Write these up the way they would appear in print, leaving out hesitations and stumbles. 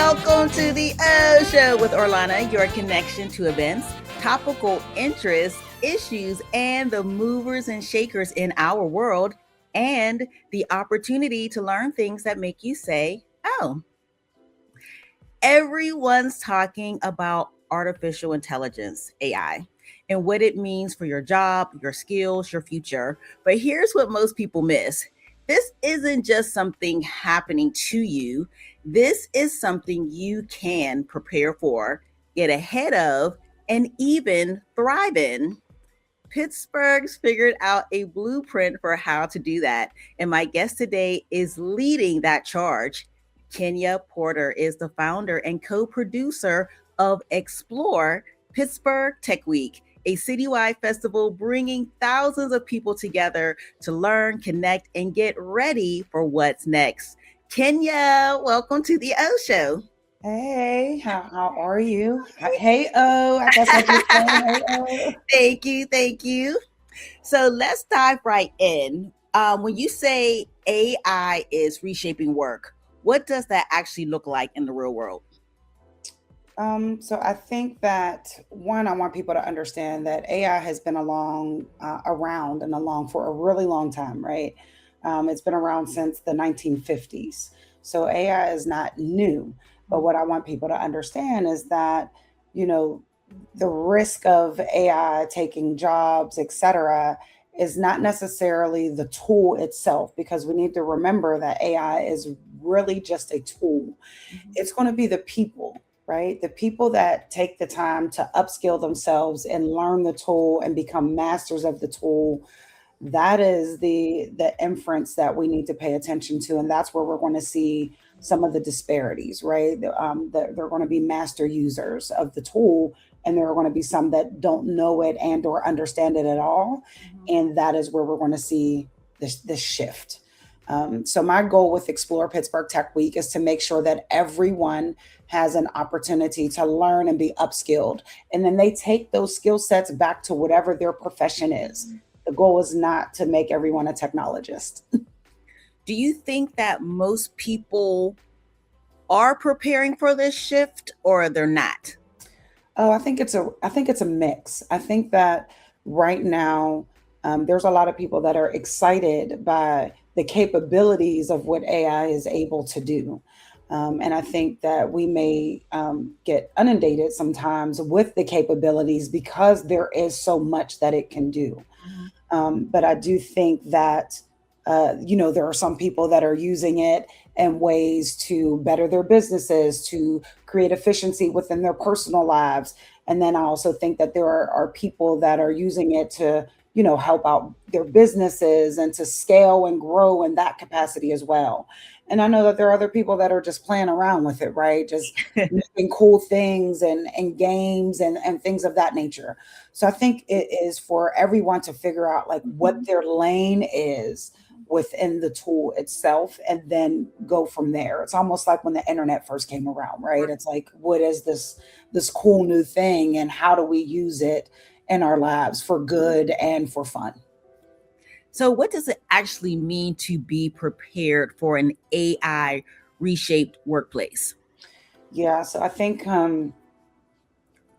Welcome to the Ohh Show with Orlana, your connection to events, topical interests, issues, and the movers and shakers in our world, and the opportunity to learn things that make you say, oh. Everyone's talking about artificial intelligence, AI, and what it means for your job, your skills, your future. But here's what most people miss: this isn't just something happening to you, this is something you can prepare for, get ahead of, and even thrive in. Pittsburgh's figured out a blueprint for how to do that. And my guest today is leading that charge. Kenya Porter is the founder and co producer of EXPlore Pittsburgh Tech Week, a citywide festival bringing thousands of people together to learn, connect, and get ready for what's next. Kenya, welcome to the Ohh Show. Hey, how are you? Hey, oh, I guess I just saying, hey, oh. Thank you. So let's dive right in. When you say AI is reshaping work, what does that actually look like in the real world? So I think that one, I want people to understand that AI has been around and along for a really long time, right? It's been around since the 1950s. So AI is not new. But what I want people to understand is that, you know, the risk of AI taking jobs, et cetera, is not necessarily the tool itself, because we need to remember that AI is really just a tool. It's going to be the people, right? The people that take the time to upskill themselves and learn the tool and become masters of the tool. That is the inference that we need to pay attention to, and that's where we're going to see some of the disparities, right? They're going to be master users of the tool, and there are going to be some that don't know it and or understand it at all, and that is where we're going to see this shift. So my goal with EXPlore Pittsburgh Tech Week is to make sure that everyone has an opportunity to learn and be upskilled, and then they take those skill sets back to whatever their profession is. The goal is not to make everyone a technologist. Do you think that most people are preparing for this shift, or they're not? Oh, I think it's a mix. I think that right now there's a lot of people that are excited by the capabilities of what AI is able to do. And I think that we may get inundated sometimes with the capabilities because there is so much that it can do. But I do think that, there are some people that are using it in ways to better their businesses, to create efficiency within their personal lives. And then I also think that there are people that are using it to, help out their businesses and to scale and grow in that capacity as well. And I know that there are other people that are just playing around with it, right? Just making cool things and games and things of that nature. So I think it is for everyone to figure out like what their lane is within the tool itself and then go from there. It's almost like when the internet first came around, right? It's like, what is this cool new thing, and how do we use it in our lives for good and for fun? So, what does it actually mean to be prepared for an AI reshaped workplace? Yeah, so I think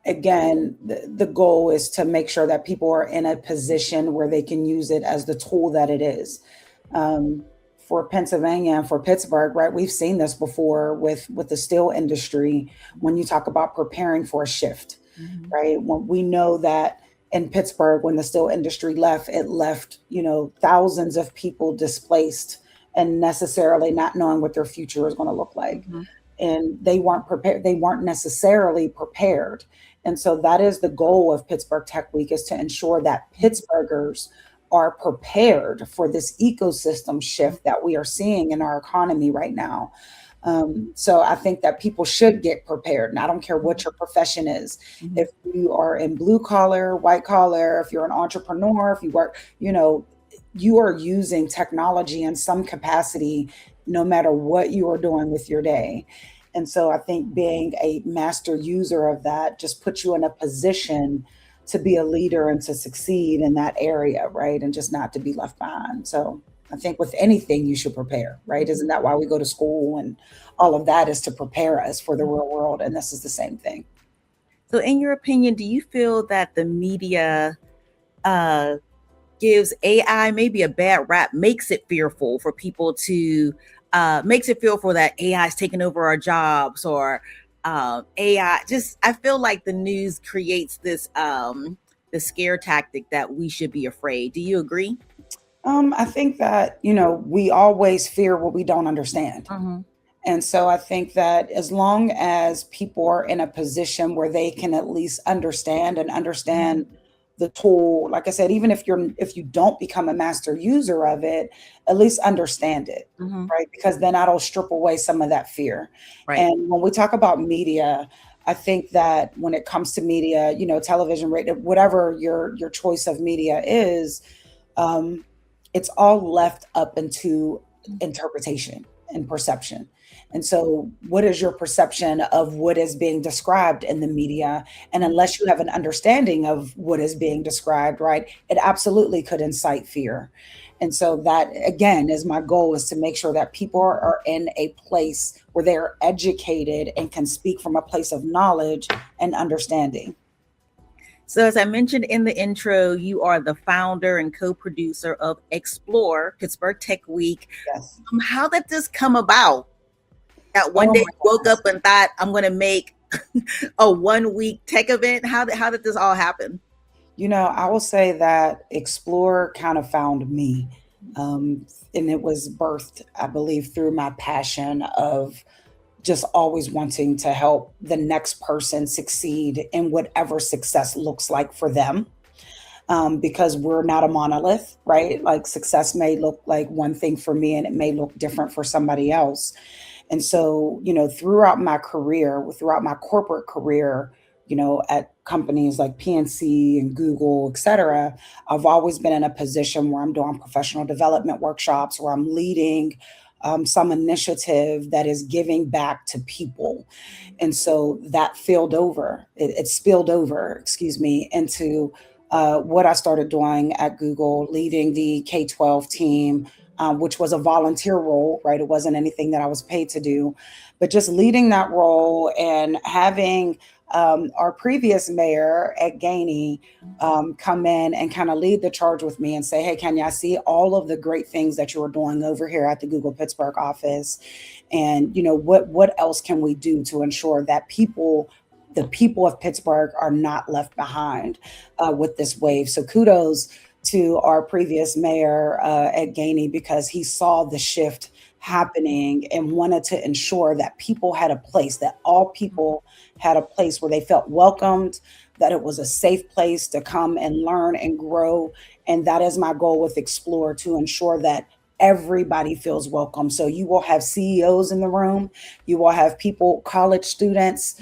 again, the goal is to make sure that people are in a position where they can use it as the tool that it is. For Pennsylvania and for Pittsburgh, right? We've seen this before with the steel industry when you talk about preparing for a shift, right? When we know that in Pittsburgh, when the steel industry left, it left, thousands of people displaced and necessarily not knowing what their future is going to look like. And they weren't prepared. They weren't necessarily prepared. And so that is the goal of Pittsburgh Tech Week, is to ensure that Pittsburghers are prepared for this ecosystem shift that we are seeing in our economy right now. So I think that people should get prepared. And I don't care what your profession is. If you are in blue collar, white collar, if you're an entrepreneur, if you work, you are using technology in some capacity, no matter what you are doing with your day. And so I think being a master user of that just puts you in a position to be a leader and to succeed in that area, right? And just not to be left behind. So I think with anything you should prepare, right? Isn't that why we go to school and all of that is to prepare us for the real world? And this is the same thing. So, in your opinion, do you feel that the media uh, gives AI maybe a bad rap, makes it fearful for people to, makes it fearful that AI is taking over our jobs or AI? Just, I feel like the news creates the scare tactic that we should be afraid. Do you agree? I think that, we always fear what we don't understand. Mm-hmm. And so I think that as long as people are in a position where they can at least understand the tool, like I said, even if you don't become a master user of it, at least understand it, Mm-hmm. right? Because then that'll strip away some of that fear. Right. And when we talk about media, I think that when it comes to media, television, radio, whatever your choice of media is, um, it's all left up into interpretation and perception. And so, what is your perception of what is being described in the media? And unless you have an understanding of what is being described, right, it absolutely could incite fear. And so, that again is my goal, is to make sure that people are in a place where they are educated and can speak from a place of knowledge and understanding. So, as I mentioned in the intro, you are the founder and co producer of EXPlore Pittsburgh Tech Week. Yes. How did this come about? That one Oh day my you woke goodness. up and thought, I'm going to make a 1 week tech event. How did this all happen? I will say that Explore kind of found me. And it was birthed, I believe, through my passion of just always wanting to help the next person succeed in whatever success looks like for them. Because we're not a monolith, right? Like success may look like one thing for me and it may look different for somebody else. And so, throughout my corporate career, at companies like PNC and Google, et cetera, I've always been in a position where I'm doing professional development workshops, where I'm leading some initiative that is giving back to people. And so that it spilled over, excuse me, into what I started doing at Google, leading the K-12 team, which was a volunteer role, right? It wasn't anything that I was paid to do, but just leading that role and having our previous mayor at Gainey come in and kind of lead the charge with me and say, "Hey, Kenya, I see all of the great things that you are doing over here at the Google Pittsburgh office, and what else can we do to ensure that the people of Pittsburgh are not left behind with this wave?" So kudos to our previous mayor at Gainey, because he saw the shift happening and wanted to ensure that people had a place, that all people had a place where they felt welcomed, that it was a safe place to come and learn and grow. And that is my goal with Explore, to ensure that everybody feels welcome. So you will have CEOs in the room, you will have people, college students,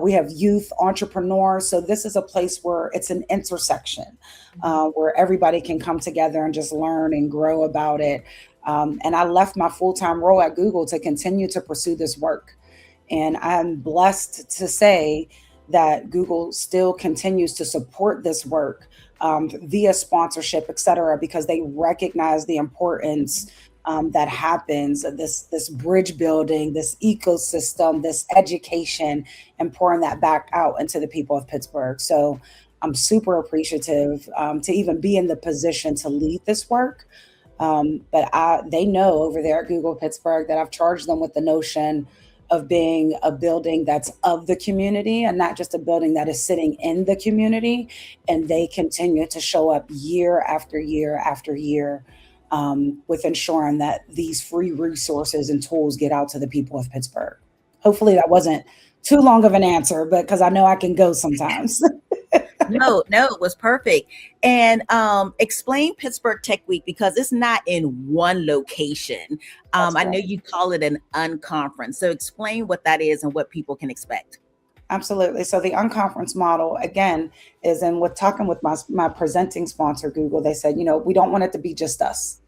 we have youth entrepreneurs. So this is a place where it's an intersection, where everybody can come together and just learn and grow about it. And I left my full time role at Google to continue to pursue this work. And I'm blessed to say that Google still continues to support this work via sponsorship, et cetera, because they recognize the importance that happens, this bridge building, this ecosystem, this education, and pouring that back out into the people of Pittsburgh. So I'm super appreciative to even be in the position to lead this work. They know over there at Google Pittsburgh that I've charged them with the notion of being a building that's of the community and not just a building that is sitting in the community. And they continue to show up year after year after year, with ensuring that these free resources and tools get out to the people of Pittsburgh. Hopefully that wasn't too long of an answer, but because I know I can go sometimes. No, no, it was perfect. And explain Pittsburgh Tech Week, because it's not in one location. That's I right. know you call it an unconference. So explain what that is and what people can expect. Absolutely. So the unconference model, again, is in with talking with my presenting sponsor, Google. They said, we don't want it to be just us.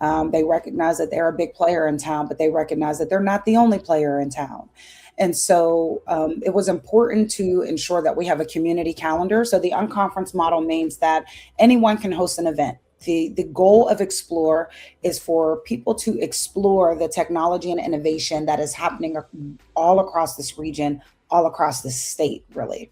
They recognize that they're a big player in town, but they recognize that they're not the only player in town. And so it was important to ensure that we have a community calendar. So the unconference model means that anyone can host an event. the goal of EXPlore is for people to explore the technology and innovation that is happening all across this region, all across the state, really.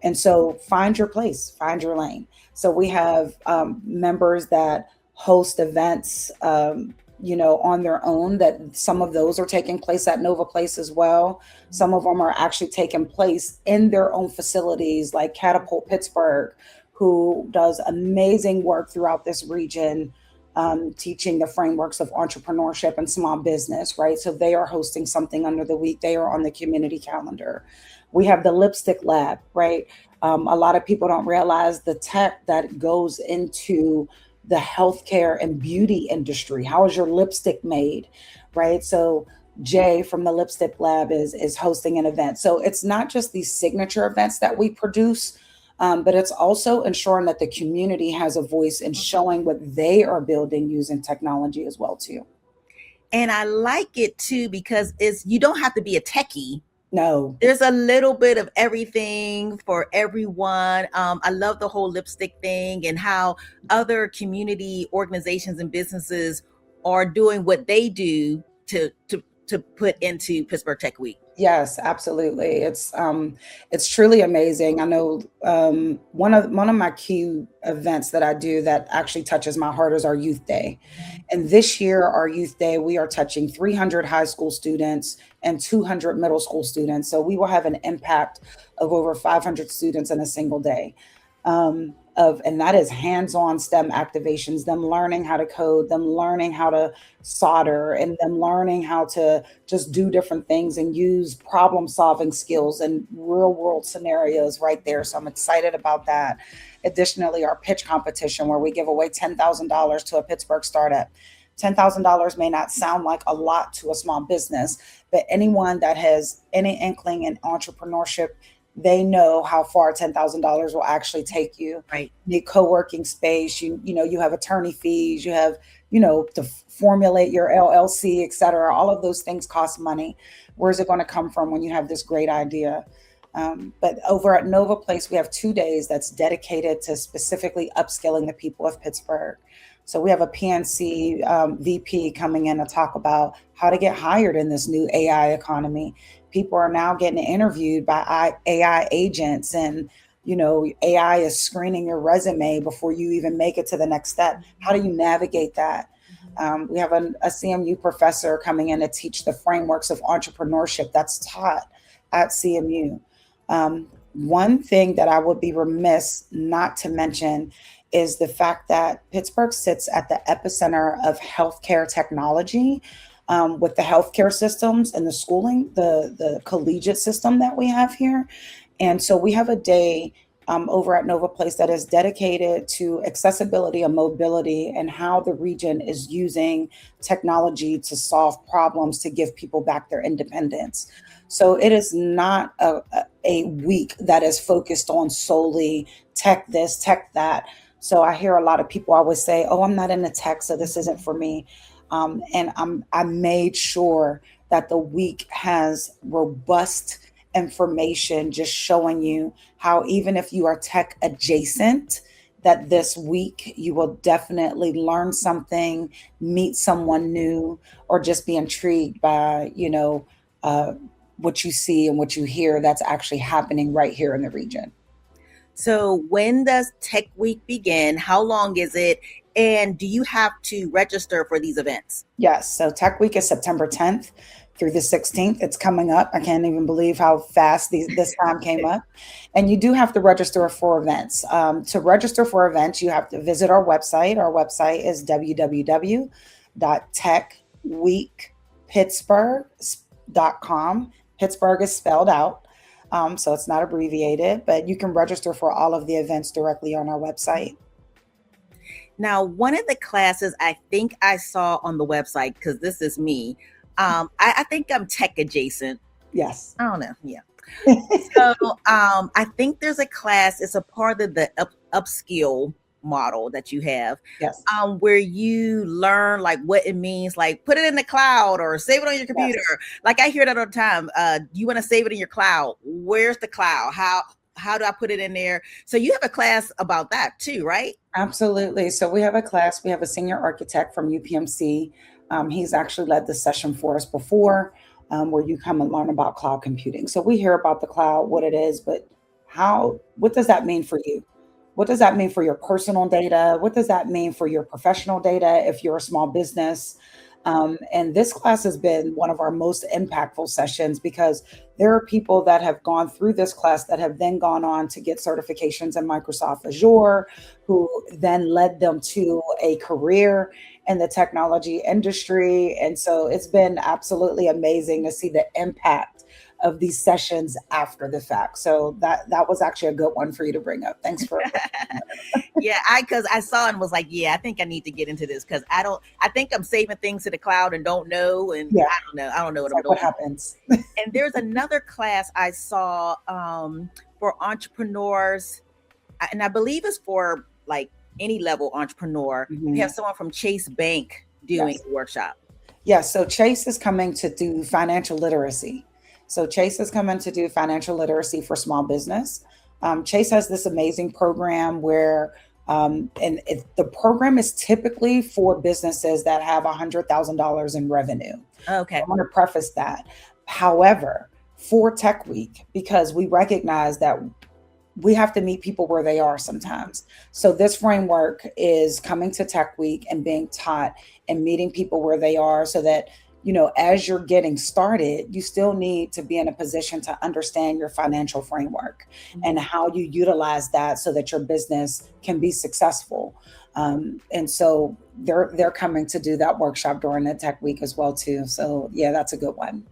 And so find your place, find your lane. So we have members that host events, on their own, that some of those are taking place at Nova Place as well. Some of them are actually taking place in their own facilities, like Catapult Pittsburgh, who does amazing work throughout this region, teaching the frameworks of entrepreneurship and small business, right? So they are hosting something under the week. They are on the community calendar. We have the lipstick lab, right? A lot of people don't realize the tech that goes into the healthcare and beauty industry. How is your lipstick made, right? So Jay from the Lipstick Lab is hosting an event. So it's not just these signature events that we produce, but it's also ensuring that the community has a voice in showing what they are building using technology as well too. And I like it too because you don't have to be a techie. No. There's a little bit of everything for everyone. I love the whole lipstick thing and how other community organizations and businesses are doing what they do to put into Pittsburgh Tech Week. Yes, absolutely. It's truly amazing. I know one of my key events that I do that actually touches my heart is our Youth Day. And this year, our Youth Day, we are touching 300 high school students and 200 middle school students. So we will have an impact of over 500 students in a single day. And that is hands-on STEM activations, them learning how to code, them learning how to solder, and them learning how to just do different things and use problem solving skills and real world scenarios right there. So I'm excited about that. Additionally, our pitch competition where we give away $10,000 to a Pittsburgh startup. $10,000 may not sound like a lot to a small business, but anyone that has any inkling in entrepreneurship, they know how far $10,000 will actually take you. Right. You need co-working space, you have attorney fees, you have, to formulate your LLC, et cetera. All of those things cost money. Where's it going to come from when you have this great idea? But over at Nova Place, we have 2 days that's dedicated to specifically upskilling the people of Pittsburgh. So we have a PNC VP coming in to talk about how to get hired in this new AI economy. People are now getting interviewed by AI agents, and AI is screening your resume before you even make it to the next step. How do you navigate that? We have a CMU professor coming in to teach the frameworks of entrepreneurship that's taught at CMU. One thing that I would be remiss not to mention is the fact that Pittsburgh sits at the epicenter of healthcare technology, with the healthcare systems and the schooling, the collegiate system that we have here. And so we have a day over at Nova Place that is dedicated to accessibility and mobility and how the region is using technology to solve problems to give people back their independence. So it is not a week that is focused on solely tech this, tech that. So I hear a lot of people always say, oh, I'm not into tech, so this isn't for me. I made sure that the week has robust information just showing you how even if you are tech adjacent, that this week you will definitely learn something, meet someone new, or just be intrigued by, what you see and what you hear that's actually happening right here in the region. So when does Tech Week begin? How long is it? And do you have to register for these events? Yes. So Tech Week is September 10th through the 16th. It's coming up. I can't even believe how fast this time came up. And you do have to register for events. To register for events, you have to visit our website. Our website is www.techweekpittsburgh.com. Pittsburgh is spelled out. So it's not abbreviated, but you can register for all of the events directly on our website. Now, one of the classes I think I saw on the website, because this is me, I think I'm tech adjacent. Yes. I don't know. Yeah. So I think there's a class, it's a part of the upskill model that you have, Yes. Where you learn like what it means, like put it in the cloud or save it on your computer. Yes. Like I hear that all the time. You want to save it in your cloud. Where's the cloud? How how do I put it in there? So you have a class about that too, right? Absolutely. So we have a class, we have a senior architect from UPMC. He's actually led the session for us before, where you come and learn about cloud computing. So we hear about the cloud, what it is, but what does that mean for you? What does that mean for your personal data? What does that mean for your professional data if you're a small business? And this class has been one of our most impactful sessions because there are people that have gone through this class that have then gone on to get certifications in Microsoft Azure, who then led them to a career in the technology industry. And so it's been absolutely amazing to see the impact of these sessions after the fact. So that was actually a good one for you to bring up. Thanks for Yeah, because I saw and was like, yeah, I think I need to get into this because I think I'm saving things to the cloud and don't know, and yeah, I don't know what it's I'm like what doing. happens. And there's another class I saw for entrepreneurs, and I believe it's for like any level entrepreneur. We have Mhm. someone from Chase Bank doing Yes. a workshop. Yes, so Chase is coming to do financial literacy. So Chase is coming to do financial literacy for small business. Chase has this amazing program where, the program is typically for businesses that have $100,000 in revenue. So Okay. I want to preface that. However, for Tech Week, because we recognize that we have to meet people where they are sometimes. So this framework is coming to Tech Week and being taught and meeting people where they are so that, as you're getting started, you still need to be in a position to understand your financial framework and Mhm. how you utilize that so that your business can be successful. And so they're coming to do that workshop during the Tech Week as well too. So yeah, that's a good one.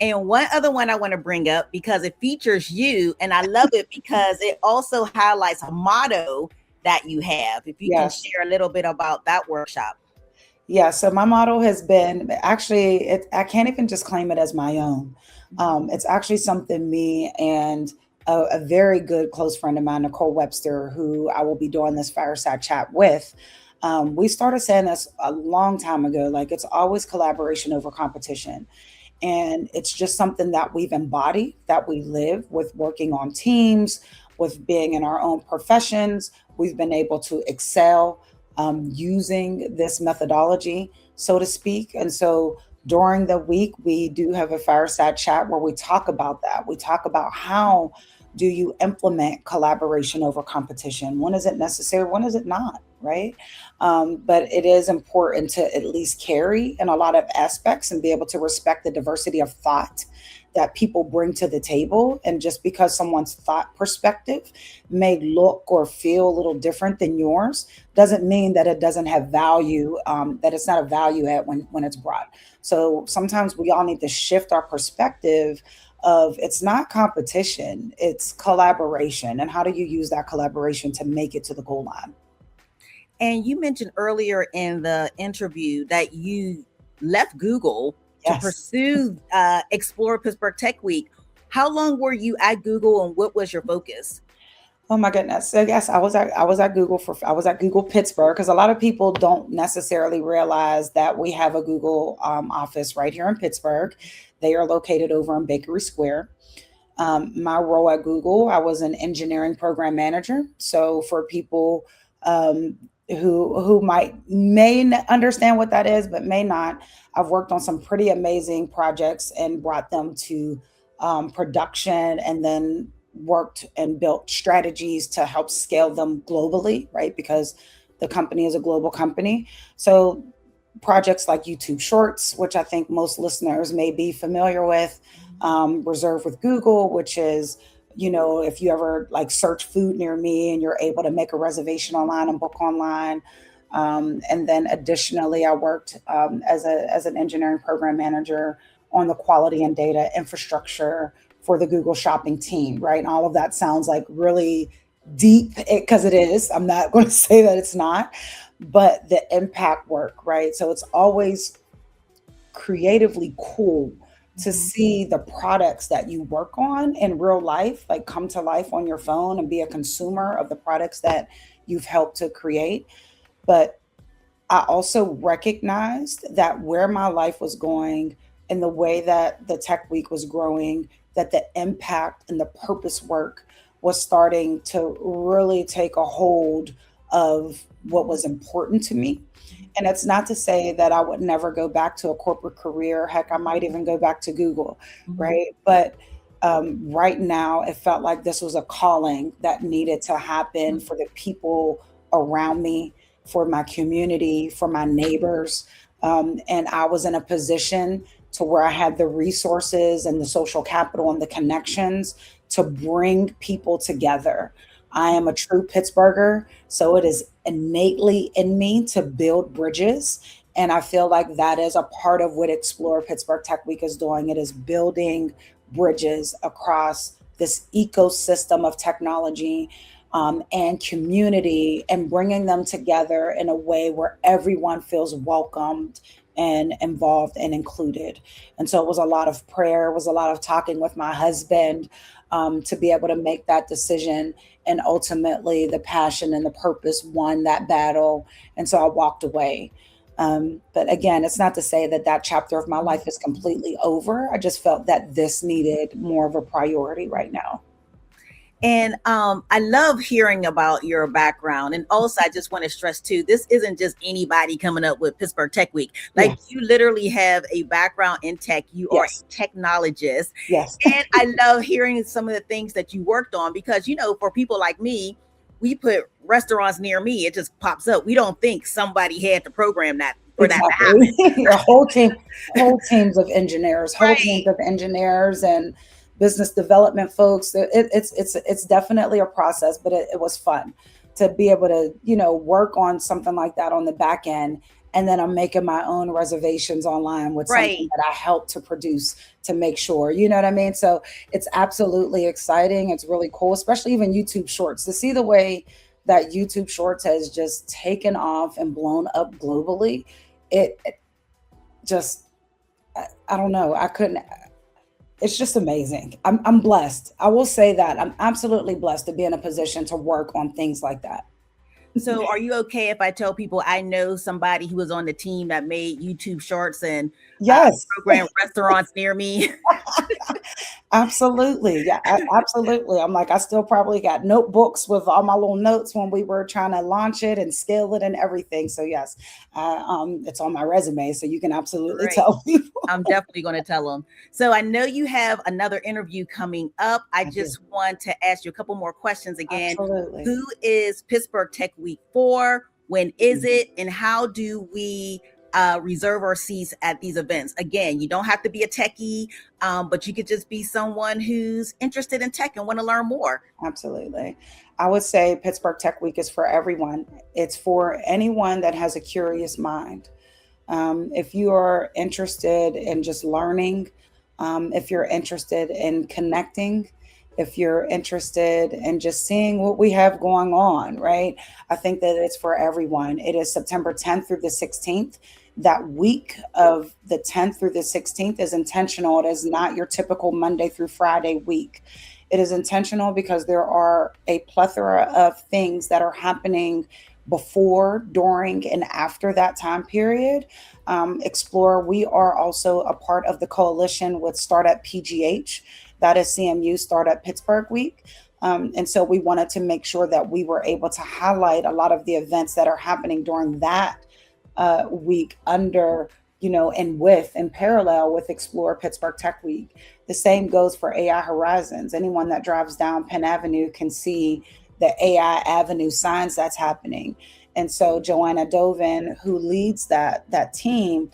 And one other one I want to bring up because it features you, and I love it because it also highlights a motto that you have. If you can Yes. share a little bit about that workshop. Yeah, so my model has been actually, I can't even just claim it as my own. It's actually something me and a very good close friend of mine, Nicole Webster, who I will be doing this fireside chat with. We started saying this a long time ago, like it's always collaboration over competition. And it's just something that we've embodied, that we live with working on teams, with being in our own professions. We've been able to excel using this methodology, so to speak. And so during the week, we do have a fireside chat where we talk about that. We talk about how do you implement collaboration over competition? When is it necessary? When is it not? Right. But it is important to at least carry in a lot of aspects and be able to respect the diversity of thought that people bring to the table. And just because someone's thought perspective may look or feel a little different than yours doesn't mean that it doesn't have value, that it's not a value add when it's brought. So sometimes we all need to shift our perspective of it's not competition, it's collaboration. And how do you use that collaboration to make it to the goal line? And you mentioned earlier in the interview that you left Google to Yes. pursue Explore Pittsburgh Tech Week. How long were you at Google and what was your focus? Oh my goodness. So yes, I was at Google Pittsburgh because a lot of people don't necessarily realize that we have a Google office right here in Pittsburgh. They are located over in Bakery Square. My role at Google, I was an engineering program manager. So for people who understand what that is, but may not, I've worked on some pretty amazing projects and brought them to production, and then worked and built strategies to help scale them globally, right? Because the company is a global company. So projects like YouTube Shorts, which I think most listeners may be familiar with, Reserve with Google, which is, if you ever like search food near me and you're able to make a reservation online and book online. And then additionally, I worked as an engineering program manager on the quality and data infrastructure for the Google Shopping team, right? And all of that sounds like really deep because it is. I'm not going to say that it's not, but the impact work, right? So it's always creatively cool to Mhm. see the products that you work on in real life, like come to life on your phone and be a consumer of the products that you've helped to create. But I also recognized that where my life was going and the way that the tech week was growing, that the impact and the purpose work was starting to really take a hold of what was important to me. And it's not to say that I would never go back to a corporate career. Heck, I might even go back to Google, Mhm. right? But right now, it felt like this was a calling that needed to happen for the people around me, for my community, for my neighbors. And I was in a position to where I had the resources and the social capital and the connections to bring people together. I am a true Pittsburgher, so it is innately in me to build bridges. And I feel like that is a part of what Explore Pittsburgh Tech Week is doing. It is building bridges across this ecosystem of technology and community, and bringing them together in a way where everyone feels welcomed and involved and included. And so it was a lot of prayer, it was a lot of talking with my husband to be able to make that decision. And ultimately, the passion and the purpose won that battle. And so I walked away. But again, it's not to say that that chapter of my life is completely over. I just felt that this needed more of a priority right now. And I love hearing about your background. And also, I just want to stress too, this isn't just anybody coming up with Pittsburgh Tech Week. Like, Yes, you literally have a background in tech. You are yes, a technologist. yes, And I love hearing some of the things that you worked on because, for people like me, we put restaurants near me, it just pops up. We don't think somebody had to program that for that to exactly. A whole team, whole teams of engineers, whole happen. teams of engineers and business development folks. It's definitely a process, but it was fun to be able to work on something like that on the back end. And then I'm making my own reservations online with something Right. that I helped to produce to make sure, you know what I mean? So it's absolutely exciting. It's really cool, especially even YouTube Shorts, to see the way that YouTube Shorts has just taken off and blown up globally. It just, I don't know. I couldn't. It's just amazing. I'm blessed. I will say that I'm absolutely blessed to be in a position to work on things like that. So, are you okay if I tell people I know somebody who was on the team that made YouTube shorts and Yes. program restaurants near me? Absolutely. Yeah, absolutely. I'm like, I still probably got notebooks with all my little notes when we were trying to launch it and scale it and everything. So yes, it's on my resume. So you can absolutely Great. tell people. I'm definitely going to tell them. So I know you have another interview coming up. I I do. just want to ask you a couple more questions again. Absolutely. Who is Pittsburgh Tech Week for? When is Mhm. it? And how do we reserve our seats at these events? Again, you don't have to be a techie, but you could just be someone who's interested in tech and want to learn more. Absolutely. I would say Pittsburgh Tech Week is for everyone. It's for anyone that has a curious mind. If you are interested in just learning, if you're interested in connecting, if you're interested in just seeing what we have going on, right? I think that it's for everyone. It is September 10th through the 16th. That week of the 10th through the 16th is intentional. It is not your typical Monday through Friday week. It is intentional because there are a plethora of things that are happening before, during, and after that time period. Explore, we are also a part of the coalition with Startup PGH. That is CMU Startup Pittsburgh Week. And so we wanted to make sure that we were able to highlight a lot of the events that are happening during that week under, and with, in parallel with Explore Pittsburgh Tech Week. The same goes for AI Horizons. Anyone that drives down Penn Avenue can see the AI Avenue signs that's happening. And so Joanna Dovin, who leads that team,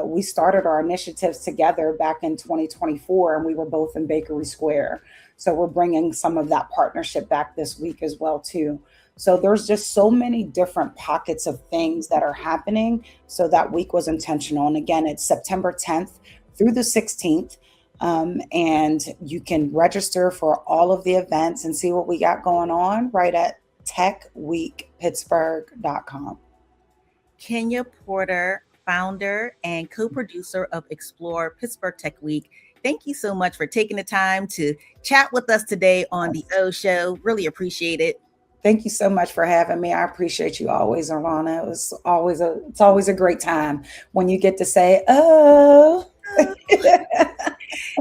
we started our initiatives together back in 2024, and we were both in Bakery Square. So we're bringing some of that partnership back this week as well too. So there's just so many different pockets of things that are happening. So that week was intentional. And again, it's September 10th through the 16th. And you can register for all of the events and see what we got going on right at techweekpittsburgh.com. Kenya Porter, founder and co producer of Explore Pittsburgh Tech Week. Thank you so much for taking the time to chat with us today on the Ohh Show. Really appreciate it. Thank you so much for having me. I appreciate you always, Orlana. It's always a great time when you get to say, oh.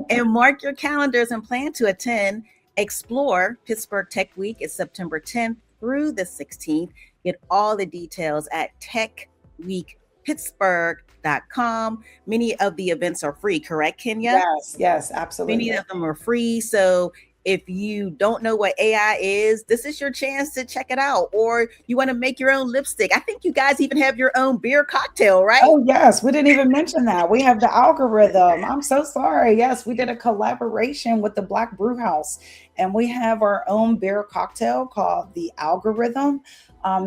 And mark your calendars and plan to attend Explore Pittsburgh Tech Week is September 10th through the 16th. Get all the details at techweekpittsburgh.com. Many of the events are free, correct, Kenya? Yes, absolutely. Many of them are free. So if you don't know what AI is, this is your chance to check it out. Or you want to make your own lipstick. I think you guys even have your own beer cocktail, right? Oh, yes. We didn't even mention that. We have the algorithm. I'm so sorry. Yes, we did a collaboration with the Black Brew House, and we have our own beer cocktail called the algorithm.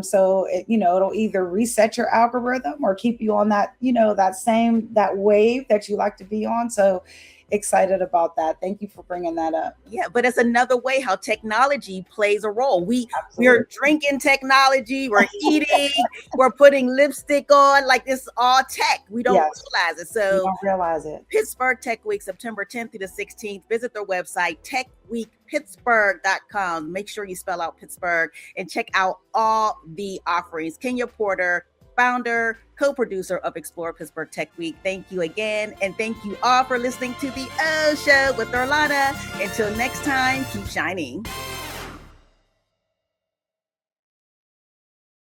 So it'll either reset your algorithm or keep you on that, that wave that you like to be on. So excited about that. Thank you for bringing that up. Yeah, but it's another way how technology plays a role. We're Absolutely. drinking technology, we're eating, we're putting lipstick on, like this is all tech. We don't Yes. realize it. You So don't realize it. Pittsburgh Tech Week, September 10th through the 16th. Visit their website, techweekpittsburgh.com. Make sure you spell out Pittsburgh and check out all the offerings. Kenya Porter, founder, co-producer of EXPlore Pittsburgh Tech Week. Thank you again. And thank you all for listening to the Ohh Show with Orlana. Until next time, keep shining.